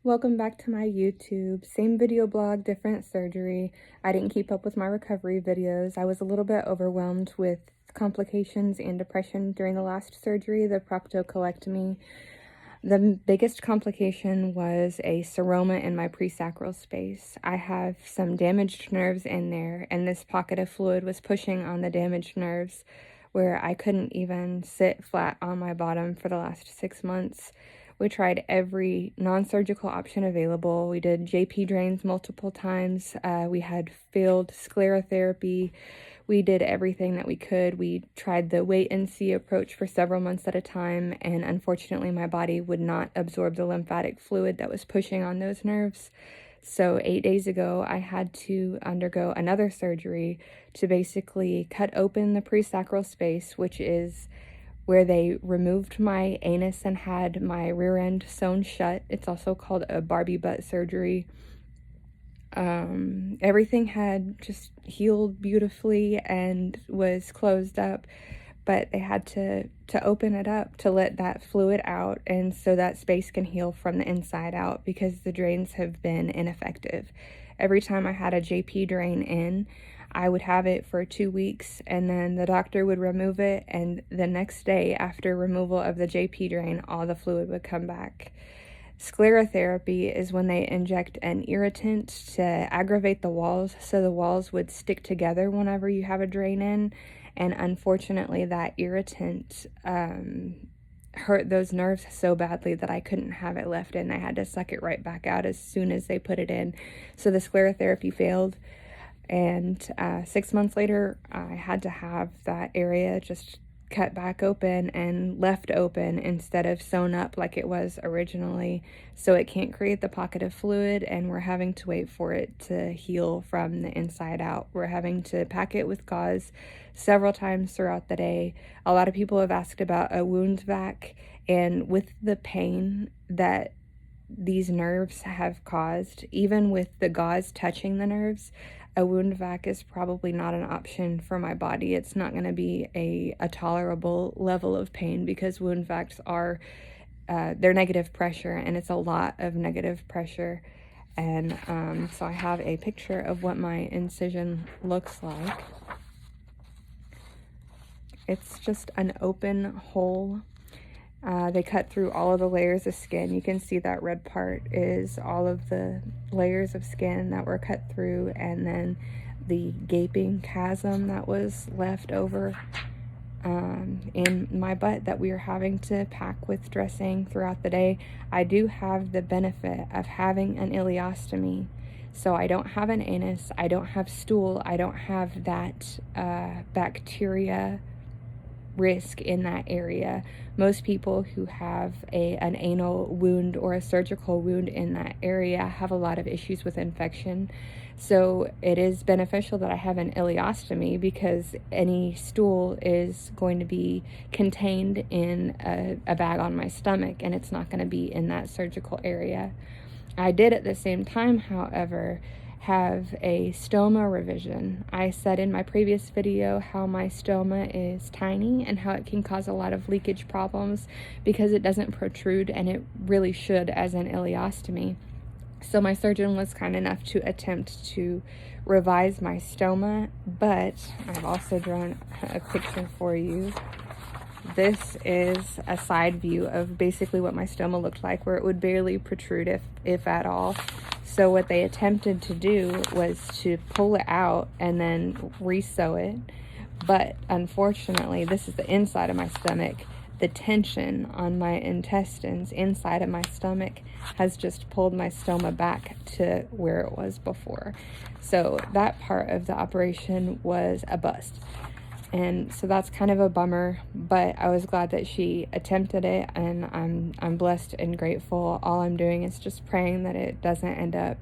Welcome back to my YouTube. Same video blog, different surgery. I didn't keep up with my recovery videos. I was a little bit overwhelmed with complications and depression during the last surgery, the proctocolectomy. The biggest complication was a seroma in my presacral space. I have some damaged nerves in there, and this pocket of fluid was pushing on the damaged nerves where I couldn't even sit flat on my bottom for the last 6 months. We tried every non-surgical option available. We did JP drains multiple times. We had failed sclerotherapy. We did everything that we could. We tried the wait and see approach for several months at a time, and unfortunately my body would not absorb the lymphatic fluid that was pushing on those nerves. So 8 days ago, I had to undergo another surgery to basically cut open the presacral space, which is where they removed my anus and had my rear end sewn shut. It's also called a Barbie butt surgery. Everything had just healed beautifully and was closed up, but they had to open it up to let that fluid out, and so that space can heal from the inside out, because the drains have been ineffective. Every time I had a JP drain in, I would have it for 2 weeks, and then the doctor would remove it, and the next day after removal of the JP drain, all the fluid would come back. Sclerotherapy is when they inject an irritant to aggravate the walls, so the walls would stick together whenever you have a drain in, and unfortunately that irritant hurt those nerves so badly that I couldn't have it left in. I had to suck it right back out as soon as they put it in. So the sclerotherapy failed, and 6 months later I had to have that area just cut back open and left open instead of sewn up like it was originally, so it can't create the pocket of fluid, and we're having to wait for it to heal from the inside out. We're having to pack it with gauze several times throughout the day. A lot of people have asked about a wound vac, and with the pain that these nerves have caused, even with the gauze touching the nerves, a wound vac is probably not an option for my body. It's not going to be a tolerable level of pain, because wound vacs are they're negative pressure, and it's a lot of negative pressure. And so I have a picture of what my incision looks like. It's just an open hole. They cut through all of the layers of skin. You can see that red part is all of the layers of skin that were cut through, and then the gaping chasm that was left over in my butt that we are having to pack with dressing throughout the day. I do have the benefit of having an ileostomy, so I don't have an anus, I don't have stool, I don't have that bacteria risk in that area. Most people who have an anal wound or a surgical wound in that area have a lot of issues with infection. So it is beneficial that I have an ileostomy, because any stool is going to be contained in a bag on my stomach, and it's not going to be in that surgical area. I did at the same time, however, have a stoma revision. I said in my previous video how my stoma is tiny and how it can cause a lot of leakage problems because it doesn't protrude, and it really should as an ileostomy. So my surgeon was kind enough to attempt to revise my stoma, but I've also drawn a picture for you. This is a side view of basically what my stoma looked like, where it would barely protrude, if at all. So what they attempted to do was to pull it out and then re-sew it. But unfortunately, this is the inside of my stomach. The tension on my intestines inside of my stomach has just pulled my stoma back to where it was before. So that part of the operation was a bust. And so that's kind of a bummer, but I was glad that she attempted it, and I'm blessed and grateful. All I'm doing is just praying that it doesn't end up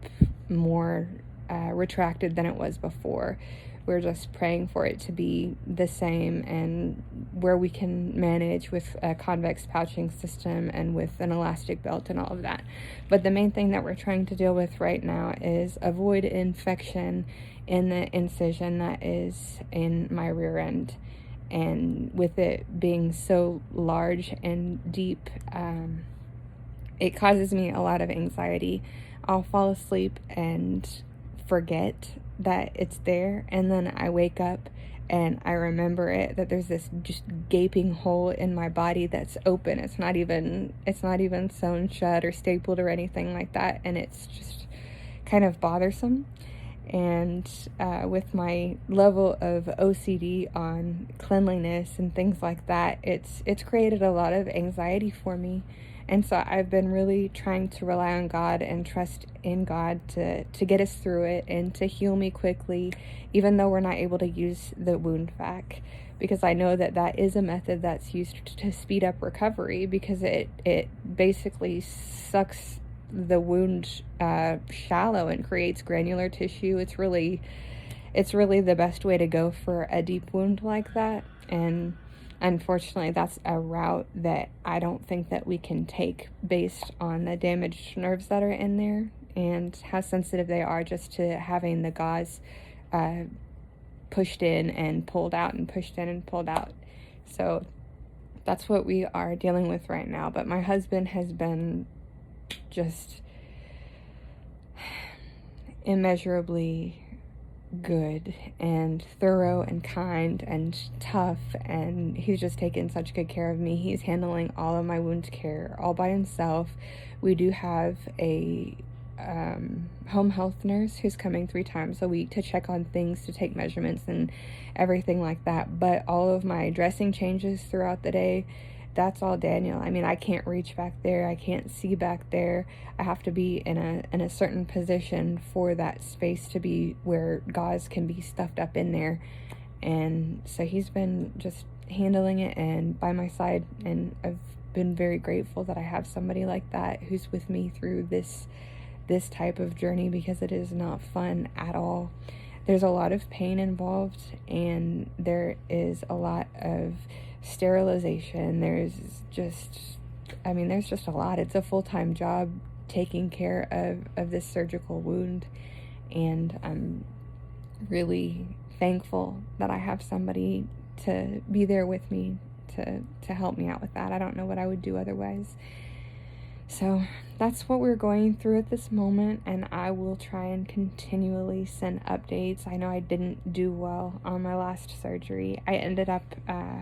more retracted than it was before. We're just praying for it to be the same, and where we can manage with a convex pouching system and with an elastic belt and all of that. But the main thing that we're trying to deal with right now is avoid infection in the incision that is in my rear end. And with it being so large and deep, it causes me a lot of anxiety. I'll fall asleep and forget that it's there, and then I wake up and I remember it, that there's this just gaping hole in my body that's open. It's not even sewn shut or stapled or anything like that, and it's just kind of bothersome. And with my level of OCD on cleanliness and things like that, it's created a lot of anxiety for me. And so I've been really trying to rely on God and trust in God to get us through it and to heal me quickly, even though we're not able to use the wound vac, because I know that that is a method that's used to speed up recovery, because it basically sucks the wound shallow and creates granular tissue. It's really the best way to go for a deep wound like that. And unfortunately, that's a route that I don't think that we can take based on the damaged nerves that are in there and how sensitive they are just to having the gauze pushed in and pulled out and pushed in and pulled out. So that's what we are dealing with right now. But my husband has been just immeasurably good and thorough and kind and tough, and he's just taken such good care of me. He's handling all of my wound care all by himself. We do have a home health nurse who's coming 3 times a week to check on things, to take measurements and everything like that, but all of my dressing changes throughout the day, that's all Daniel. I mean, I can't reach back there. I can't see back there. I have to be in a certain position for that space to be where gauze can be stuffed up in there. And so he's been just handling it and by my side, and I've been very grateful that I have somebody like that who's with me through this type of journey, because it is not fun at all. There's a lot of pain involved, and there is a lot of sterilization. There's just a lot. It's a full-time job taking care of this surgical wound, and I'm really thankful that I have somebody to be there with me to help me out with that. I don't know what I would do otherwise. So that's what we're going through at this moment, and I will try and continually send updates. I know I didn't do well on my last surgery. I ended up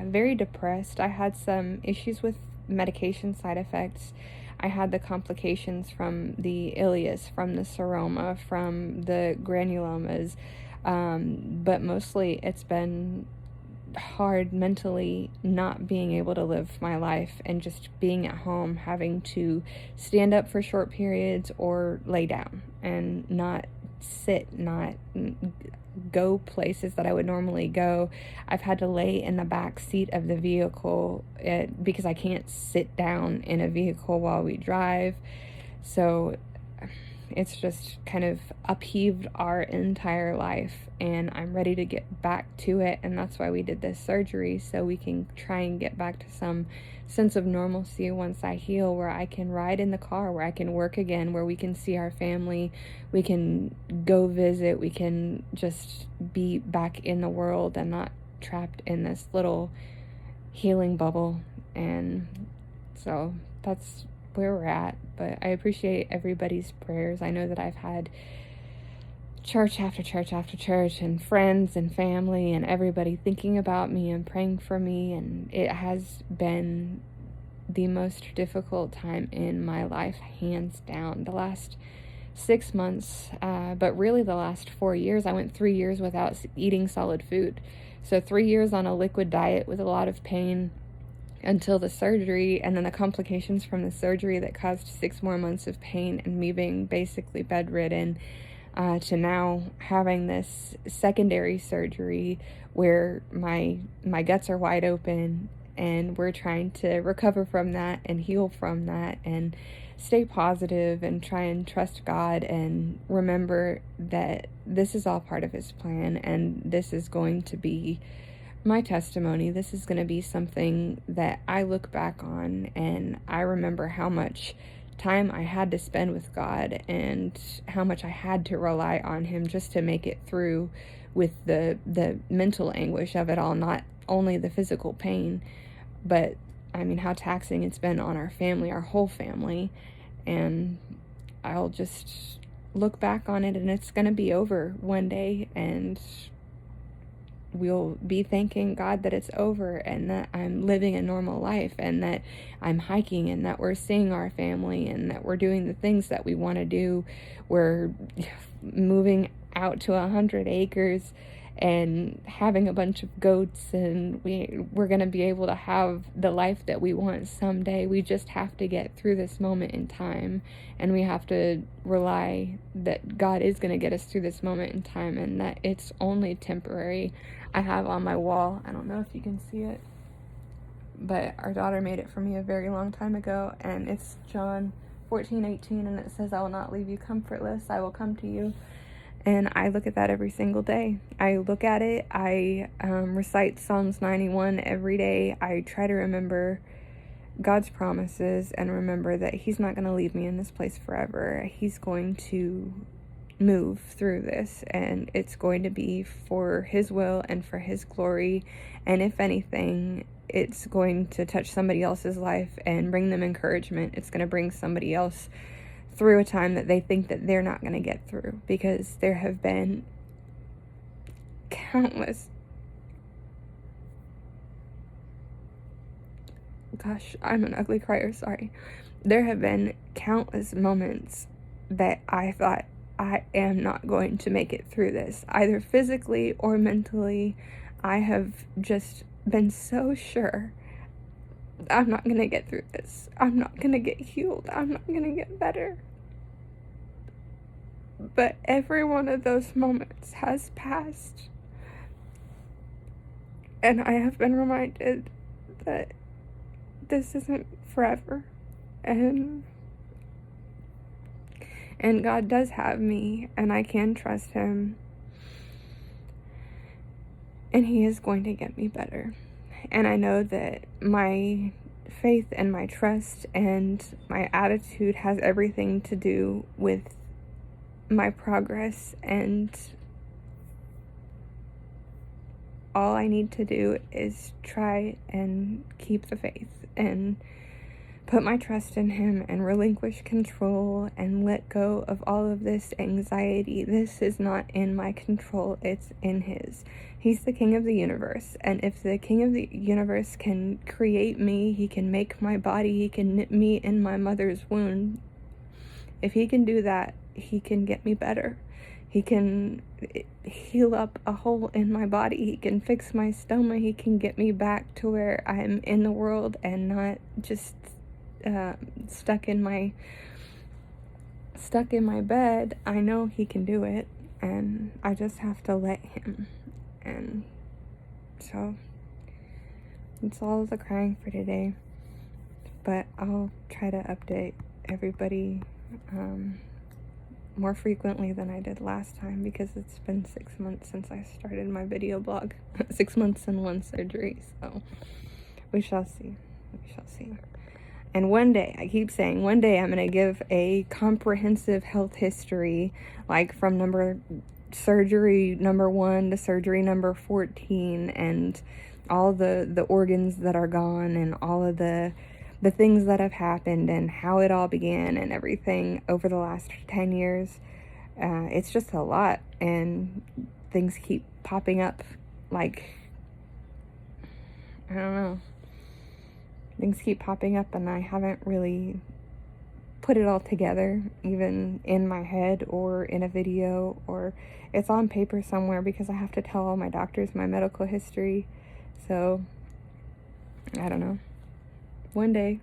very depressed. I had some issues with medication side effects. I had the complications from the ileus, from the seroma, from the granulomas, but mostly it's been hard mentally not being able to live my life and just being at home, having to stand up for short periods or lay down and not sit, not go places that I would normally go. I've had to lay in the back seat of the vehicle because I can't sit down in a vehicle while we drive. So it's just kind of upheaved our entire life, and I'm ready to get back to it, and that's why we did this surgery, so we can try and get back to some sense of normalcy once I heal, where I can ride in the car, where I can work again, where we can see our family, we can go visit, we can just be back in the world and not trapped in this little healing bubble. And so that's where we're at. But I appreciate everybody's prayers. I know that I've had church after church after church, and friends and family and everybody thinking about me and praying for me, and it has been the most difficult time in my life, hands down. The last 6 months, but really the last 4 years. I went 3 years without eating solid food. So 3 years on a liquid diet with a lot of pain until the surgery, and then the complications from the surgery that caused 6 more months of pain and me being basically bedridden, to now having this secondary surgery where my guts are wide open, and we're trying to recover from that and heal from that and stay positive and try and trust God and remember that this is all part of His plan, and this is going to be my testimony. This is going to be something that I look back on, and I remember how much time I had to spend with God and how much I had to rely on Him just to make it through with the mental anguish of it all, not only the physical pain, but I mean how taxing it's been on our family, our whole family. and I'll just look back on it, and it's going to be over one day, and we'll be thanking God that it's over, and that I'm living a normal life, and that I'm hiking, and that we're seeing our family, and that we're doing the things that we want to do. We're moving out to 100 acres and having a bunch of goats, and we're going to be able to have the life that we want someday. We just have to get through this moment in time, and we have to rely that God is going to get us through this moment in time, and that it's only temporary. I have on my wall, I don't know if you can see it, but our daughter made it for me a very long time ago, and it's John 14:18, and it says, "I will not leave you comfortless, I will come to you." And I look at that every single day. I look at it, I recite Psalms 91 every day. I try to remember God's promises and remember that He's not going to leave me in this place forever. He's going to move through this, and it's going to be for His will and for His glory. And if anything, it's going to touch somebody else's life and bring them encouragement. It's going to bring somebody else through a time that they think that they're not going to get through, because there have been countless, gosh, I'm an ugly crier, sorry. There have been countless moments that I thought, I am not going to make it through this, either physically or mentally. I have just been so sure I'm not going to get through this. I'm not going to get healed. I'm not going to get better. But every one of those moments has passed. And I have been reminded that this isn't forever. And God does have me, and I can trust Him. And He is going to get me better. And I know that my faith and my trust and my attitude has everything to do with my progress, and all I need to do is try and keep the faith and put my trust in Him and relinquish control and let go of all of this anxiety. This is not in my control, it's in His. He's the King of the universe, and if the King of the universe can create me, He can make my body, He can knit me in my mother's womb. If He can do that, He can get me better. He can heal up a hole in my body. He can fix my stomach. He can get me back to where I'm in the world and not just stuck in my bed. I know He can do it, and I just have to let Him. And so that's all the crying for today. But I'll try to update everybody more frequently than I did last time, because it's been 6 months since I started my video blog. 6 months and 1 surgery, so we shall see. And one day, I keep saying, one day I'm going to give a comprehensive health history, like from surgery number 1 to surgery number 14, and all the organs that are gone, and all of the things that have happened, and how it all began, and everything over the last 10 years. It's just a lot, and things keep popping up, like, I don't know. Things keep popping up, and I haven't really put it all together, even in my head or in a video, or it's on paper somewhere, because I have to tell all my doctors my medical history. So, I don't know. One day.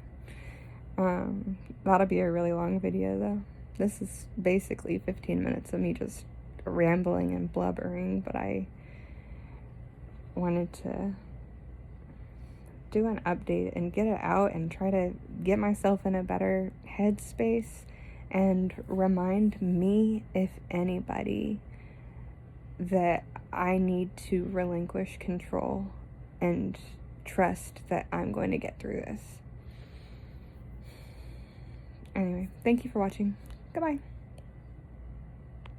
That'll be a really long video, though. This is basically 15 minutes of me just rambling and blubbering, but I wanted to do an update and get it out and try to get myself in a better headspace and remind me, if anybody, that I need to relinquish control and trust that I'm going to get through this. Anyway, thank you for watching. Goodbye.